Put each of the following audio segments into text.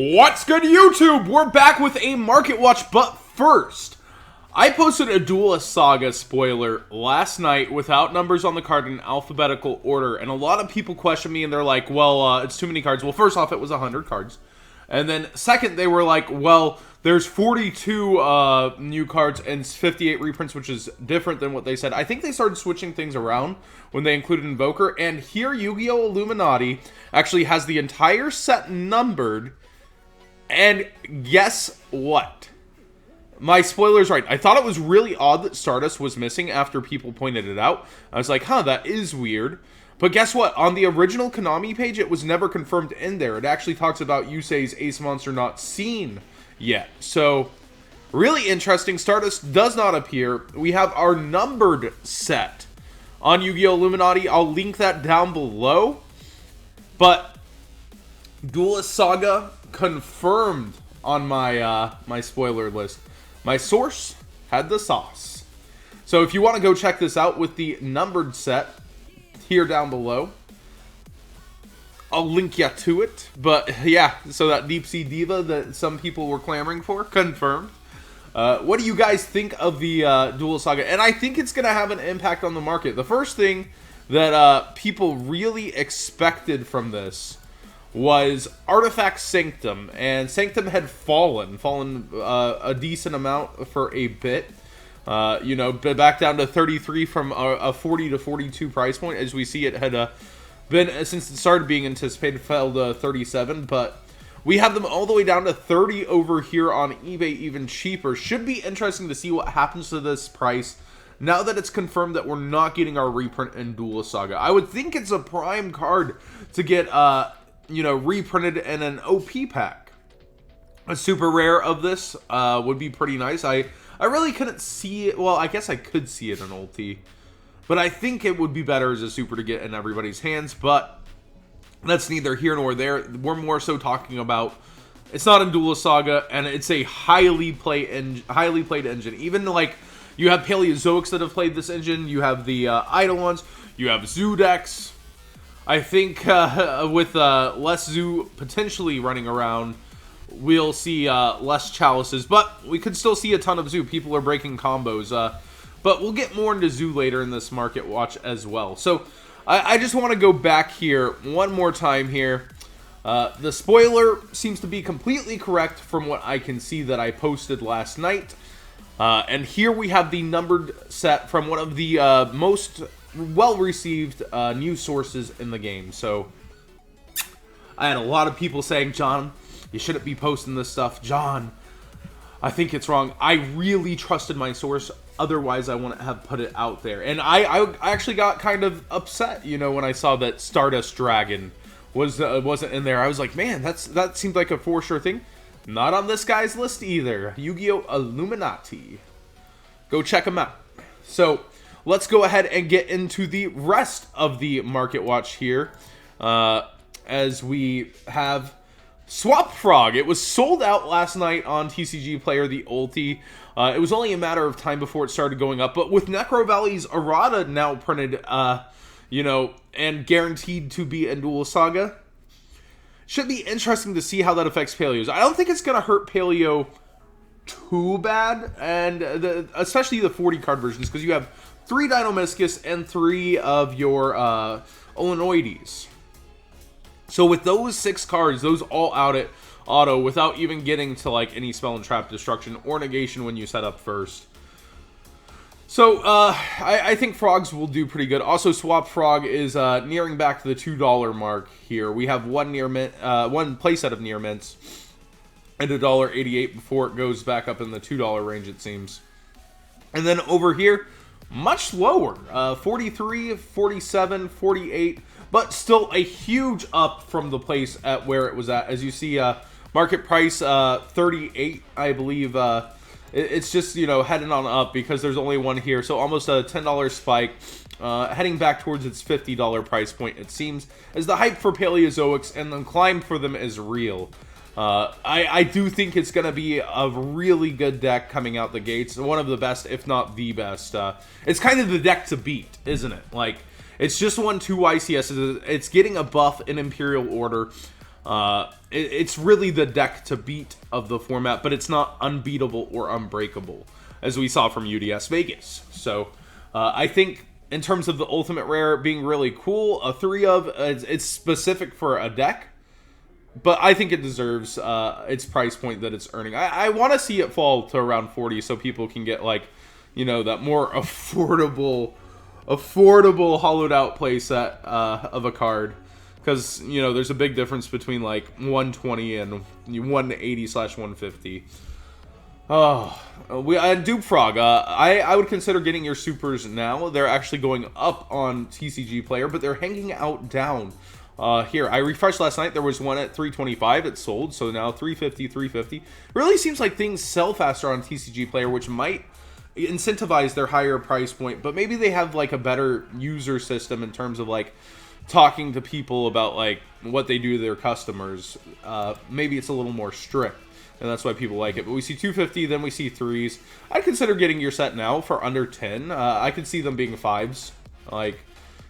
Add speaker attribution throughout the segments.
Speaker 1: What's good, YouTube? We're back with a Market Watch, but first, I posted a Duelist Saga spoiler last night without numbers on the card in alphabetical order, and a lot of people questioned me, and they're like, well, it's too many cards. Well, first off, it was 100 cards. And then second, they were like, well, there's 42 new cards and 58 reprints, which is different than what they said. I think they started switching things around when they included Invoker, and here Yu-Gi-Oh! Illuminati actually has the entire set numbered. And guess what? My spoiler's right. I thought it was really odd that Stardust was missing after people pointed it out. I was like, huh, that is weird. But guess what? On the original Konami page, it was never confirmed in there. It actually talks about Yusei's Ace Monster not seen yet. So, really interesting. Stardust does not appear. We have our numbered set on Yu-Gi-Oh! Illuminati. I'll link that down below. But Duelist Saga confirmed on my my spoiler list. My source had the sauce. So if you want to go check this out with the numbered set here down below, I'll link you to it. But yeah, so that Deep Sea Diva that some people were clamoring for, confirmed. What do you guys think of the Duelist Saga? And I think it's going to have an impact on the market. The first thing that people really expected from this was Artifact Sanctum, and Sanctum had fallen a decent amount for a bit. You know, back down to 33 from a 40 to 42 price point. As we see, it had been, since it started being anticipated, fell to 37, but we have them all the way down to 30 over here on eBay, even cheaper. Should be interesting to see what happens to this price now that it's confirmed that we're not getting our reprint in Duelist Saga. I would think it's a prime card to get you know, reprinted in an OP pack. A super rare of this would be pretty nice. I really couldn't see it. Well, I guess I could see it in Ulti, but I think it would be better as a super to get in everybody's hands. But that's neither here nor there. We're more so talking about it's not in Duelist Saga, and it's a highly played engine. Even like you have Paleozoics that have played this engine. You have the Eidolons. You have zoodiacs. I think with less Zoo potentially running around, we'll see less Chalices, but we could still see a ton of Zoo. People are breaking combos, but we'll get more into Zoo later in this Market Watch as well. So I just want to go back here one more time here. The spoiler seems to be completely correct from what I can see that I posted last night. And here we have the numbered set from one of the most well-received news sources in the game. So I had a lot of people saying, John, you shouldn't be posting this stuff. John, I think it's wrong. I really trusted my source. Otherwise, I wouldn't have put it out there. And I actually got kind of upset, you know, when I saw that Stardust Dragon wasn't in there. I was like, man, that seemed like a for sure thing. Not on this guy's list either. Yu-Gi-Oh! Illuminati. Go check him out. So let's go ahead and get into the rest of the Market Watch here. As we have Swap Frog. It was sold out last night on TCG Player, the Ulti. It was only a matter of time before it started going up. But with Necro Valley's errata now printed, you know, and guaranteed to be in Duelist Saga, should be interesting to see how that affects Paleos. I don't think it's going to hurt Paleo too bad, and especially the 40 card versions, because you have 3 Dinomischus and 3 of your Olenoides. So with those 6 cards, those all out at auto without even getting to like any spell and trap destruction or negation when you set up first. So I think Frogs will do pretty good. Also, Swap Frog is nearing back to the $2 mark here. We have one playset of near mints at $1.88 before it goes back up in the $2 range, it seems. And then over here, much lower, 43, 47, 48, but still a huge up from the place at where it was at. As you see, market price 38, I believe. It's just, you know, heading on up because there's only one here. So almost a $10 spike, heading back towards its $50 price point, it seems, as the hype for Paleozoics and the climb for them is real. I do think it's going to be a really good deck coming out the gates. One of the best, if not the best. It's kind of the deck to beat, isn't it? Like, it's just won 2 YCSs. It's getting a buff in Imperial Order. It's really the deck to beat of the format, but it's not unbeatable or unbreakable, as we saw from UDS Vegas. So I think in terms of the ultimate rare being really cool, a 3 of, it's specific for a deck, but I think it deserves its price point that it's earning. I want to see it fall to around 40 so people can get, like, you know, that more affordable hollowed out playset of a card. Because, you know, there's a big difference between, like, 120 and 180/150. Oh, Dupe Frog. I would consider getting your supers now. They're actually going up on TCG Player, but they're hanging out down. Here, I refreshed last night. There was one at 325. It sold, so now 350, 350. Really seems like things sell faster on TCG Player, which might incentivize their higher price point. But maybe they have, like, a better user system in terms of, like, talking to people about, like, what they do to their customers. Maybe it's a little more strict, and that's why people like it. But we see 250, then we see 3s. I'd consider getting your set now for under 10. I could see them being 5s. Like,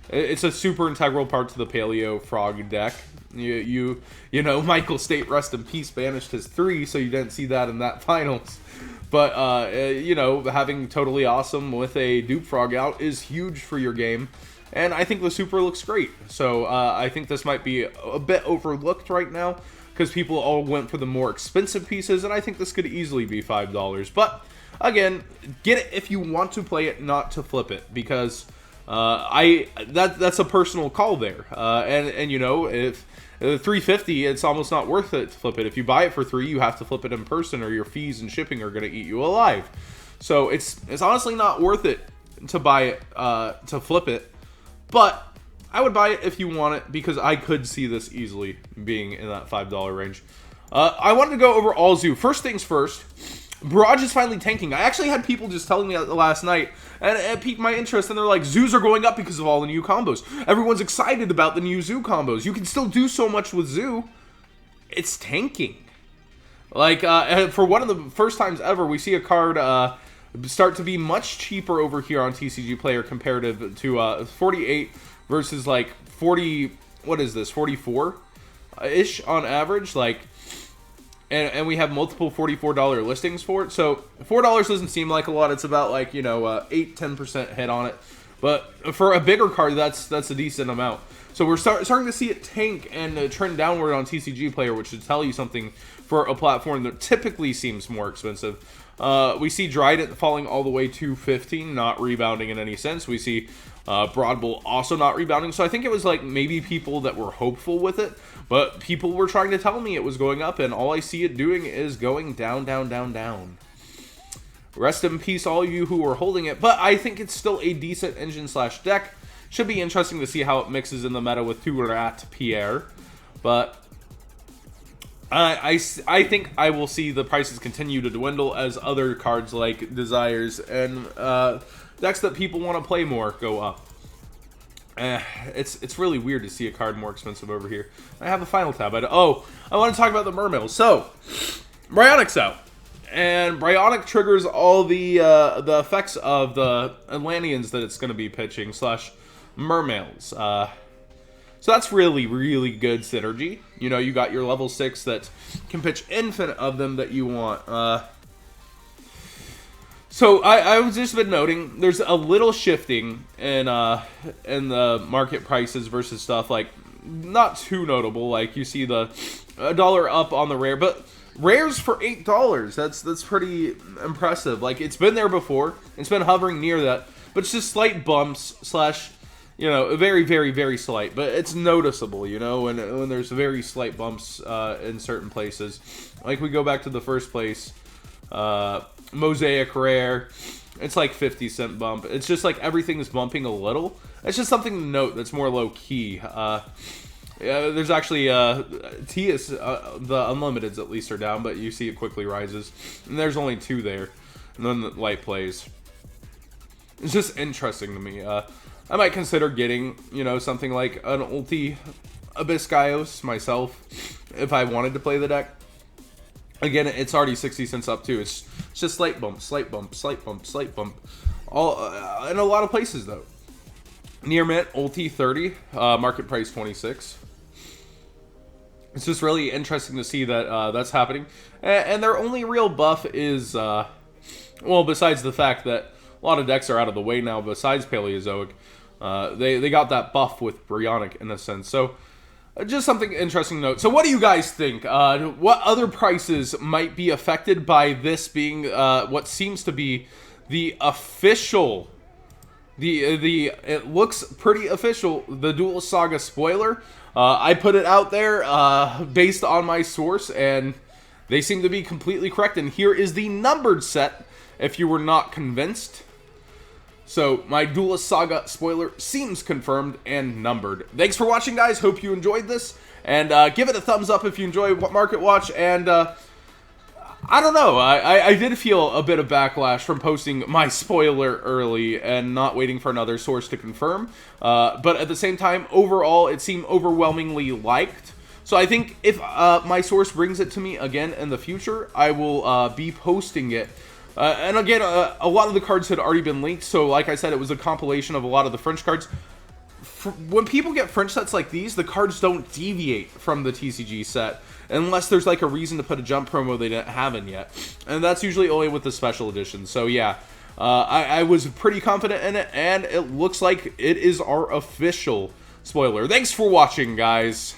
Speaker 1: it's a super integral part to the Paleo Frog deck. You know, Michael State, rest in peace, banished his 3, so you didn't see that in that finals. But, you know, having Totally Awesome with a Dupe Frog out is huge for your game. And I think the super looks great. So I think this might be a bit overlooked right now because people all went for the more expensive pieces, and I think this could easily be $5. But again, get it if you want to play it, not to flip it, because that's a personal call there. And you know, if 350, it's almost not worth it to flip it. If you buy it for 3, you have to flip it in person, or your fees and shipping are going to eat you alive. So it's honestly not worth it to buy it to flip it. But I would buy it if you want it, because I could see this easily being in that $5 range. I wanted to go over all Zoo. First things first, Barrage is finally tanking. I actually had people just telling me that last night, and it piqued my interest, and they're like, Zoos are going up because of all the new combos. Everyone's excited about the new Zoo combos. You can still do so much with Zoo. It's tanking. Like, for one of the first times ever, we see a card start to be much cheaper over here on TCG Player comparative to 48 versus like 40, what is this, 44-ish on average, like, and we have multiple $44 listings for it, so $4 doesn't seem like a lot. It's about, like, you know, 8-10% hit on it, but for a bigger card, that's a decent amount. So we're starting to see it tank and trend downward on TCG Player, which should tell you something for a platform that typically seems more expensive. We see Dryden falling all the way to 15, not rebounding in any sense. We see Broadbull also not rebounding. So I think it was like maybe people that were hopeful with it, but people were trying to tell me it was going up, and all I see it doing is going down, down, down, down. Rest in peace, all you who were holding it, but I think it's still a decent engine/deck. Should be interesting to see how it mixes in the meta with Turat Pierre, but I think I will see the prices continue to dwindle as other cards like Desires and decks that people want to play more go up. It's really weird to see a card more expensive over here. I have a final tab. I want to talk about the Mermails. So, Bryonic's out. And Bryonic triggers all the effects of the Atlanteans that it's going to be pitching / Mermails. So that's really, really good synergy. You know, you got your level 6 that can pitch infinite of them that you want. So I was just been noting there's a little shifting in the market prices versus stuff, like, not too notable. Like, you see the $1 up on the rare, but rares for $8. That's pretty impressive. Like, it's been there before. It's been hovering near that, but it's just slight bumps / you know, very, very, very slight, but it's noticeable, you know, when there's very slight bumps in certain places. Like, we go back to the first place, Mosaic Rare, it's like 50-cent bump. It's just like everything is bumping a little. It's just something to note that's more low-key. There's actually, Tias, the Unlimiteds at least are down, but you see it quickly rises. And there's only 2 there, and then the light plays. It's just interesting to me. I might consider getting, you know, something like an Ulti Abyssgaios myself if I wanted to play the deck. Again, it's already 60 cents up too. It's just slight bump, slight bump, slight bump, slight bump. All in a lot of places though. Near mint, Ulti 30, market price 26. it's just really interesting to see that that's happening. And their only real buff is, well, besides the fact that a lot of decks are out of the way now, besides Paleozoic, they got that buff with Bryonic in a sense. So, just something interesting to note. So, what do you guys think? What other prices might be affected by this being what seems to be the official... it looks pretty official, the Duelist Saga spoiler. I put it out there based on my source, and they seem to be completely correct. And here is the numbered set, if you were not convinced. So, my Duelist Saga spoiler seems confirmed and numbered. Thanks for watching, guys. Hope you enjoyed this. And give it a thumbs up if you enjoy Market Watch. And I don't know. I did feel a bit of backlash from posting my spoiler early and not waiting for another source to confirm. But at the same time, overall, it seemed overwhelmingly liked. So I think if my source brings it to me again in the future, I will be posting it. And again, a lot of the cards had already been leaked. So like I said, it was a compilation of a lot of the French cards. When people get French sets like these, the cards don't deviate from the TCG set unless there's like a reason to put a jump promo they didn't have in yet, and that's usually only with the special editions. So yeah, I was pretty confident in it, and it looks like it is our official spoiler. Thanks for watching, guys.